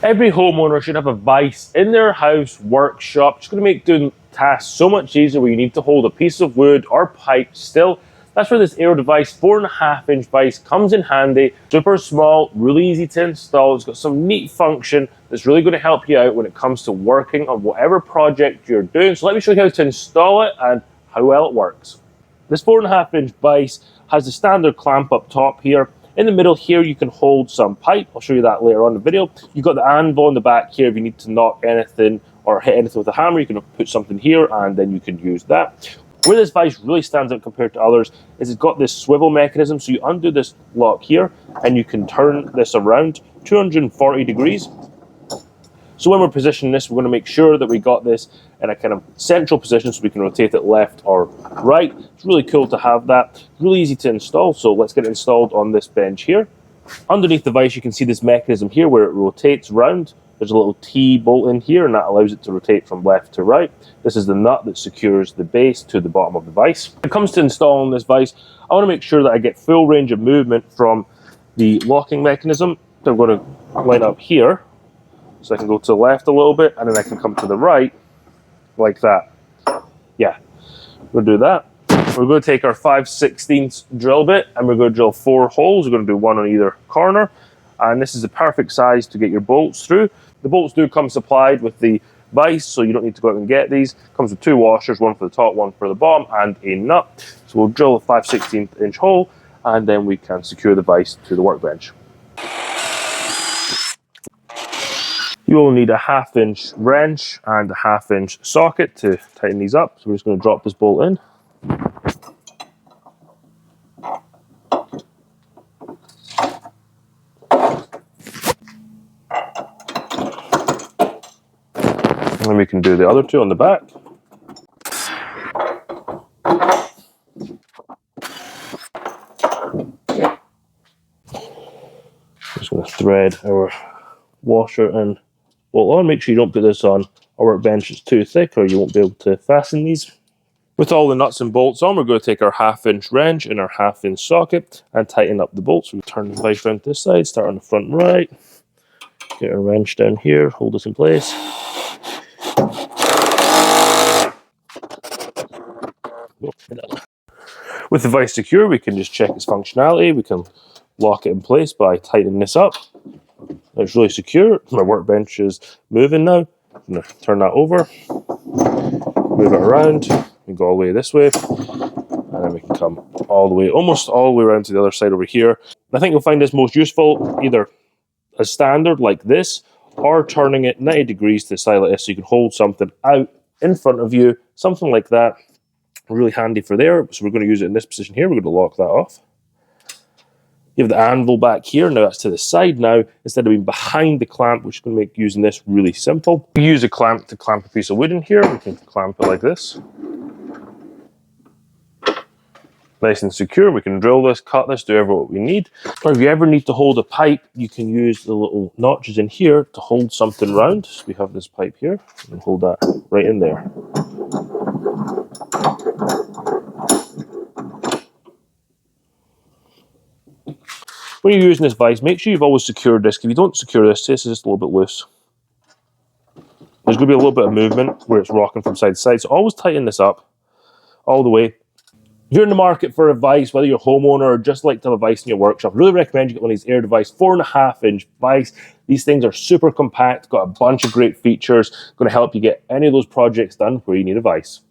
Every homeowner should have a vise in their house, workshop. It's going to make doing tasks so much easier where you need to hold a piece of wood or pipe still. That's where this Areodvise 4.5-inch vise comes in handy. Super small, really easy to install. It's got some neat function that's really going to help you out when it comes to working on whatever project you're doing. So let me show you how to install it and how well it works. This 4.5-inch vise has the standard clamp up top here. In the middle here, you can hold some pipe. I'll show you that later on in the video. You've got the anvil in the back here. If you need to knock anything or hit anything with a hammer, you can put something here and then you can use that. Where this vise really stands out compared to others is it's got this swivel mechanism. So you undo this lock here and you can turn this around 240 degrees. So when we're positioning this, we're going to make sure that we got this in a kind of central position so we can rotate it left or right. It's really cool to have that. Really easy to install. So let's get it installed on this bench here. Underneath the vise, you can see this mechanism here where it rotates round. There's a little T bolt in here and that allows it to rotate from left to right. This is the nut that secures the base to the bottom of the vise. When it comes to installing this vise, I want to make sure that I get full range of movement from the locking mechanism. So I'm going to line up here. So I can go to the left a little bit and then I can come to the right like that. Yeah, we'll do that. We're going to take our 5/16 drill bit and we're going to drill 4 holes. We're going to do 1 on either corner. And this is the perfect size to get your bolts through. The bolts do come supplied with the vise, so you don't need to go out and get these. Comes with 2 washers, 1 for the top, 1 for the bottom, and a nut. So we'll drill a 5/16 inch hole and then we can secure the vise to the workbench. You will need a 1/2-inch wrench and a 1/2-inch socket to tighten these up. So we're just going to drop this bolt in. And then we can do the other 2 on the back. Just going to thread our washer and bolt on. Make sure you don't put this on a workbench that's too thick or you won't be able to fasten these. With all the nuts and bolts on, we're going to take our 1/2-inch wrench and our 1/2-inch socket and tighten up the bolts. We turn the vise around to this side, start on the front right, get our wrench down here, hold this in place. With the vise secure, we can just check its functionality. We can lock it in place by tightening this up. It's really secure. My workbench is moving now. I'm going to turn that over, move it around. We go all the way this way, and then we can come all the way, almost all the way around to the other side over here. I think you'll find this most useful either as standard like this, or turning it 90 degrees to the side like this, so you can hold something out in front of you, something like that. Really handy for there. So we're going to use it in this position here. We're going to lock that off. You have the anvil back here. Now that's to the side now, instead of being behind the clamp, which is going to make using this really simple. We use a clamp to clamp a piece of wood in here. We can clamp it like this. Nice and secure. We can drill this, cut this, do whatever we need. Or if you ever need to hold a pipe, you can use the little notches in here to hold something round. So we have this pipe here, and hold that right in there. When you're using this vise, make sure you've always secured this. If you don't secure this, this is just a little bit loose. There's going to be a little bit of movement where it's rocking from side to side. So always tighten this up all the way. If you're in the market for a vise, whether you're a homeowner or just like to have a vise in your workshop, I really recommend you get one of these Areodvise 4.5-inch vise. These things are super compact, got a bunch of great features, going to help you get any of those projects done where you need a vise.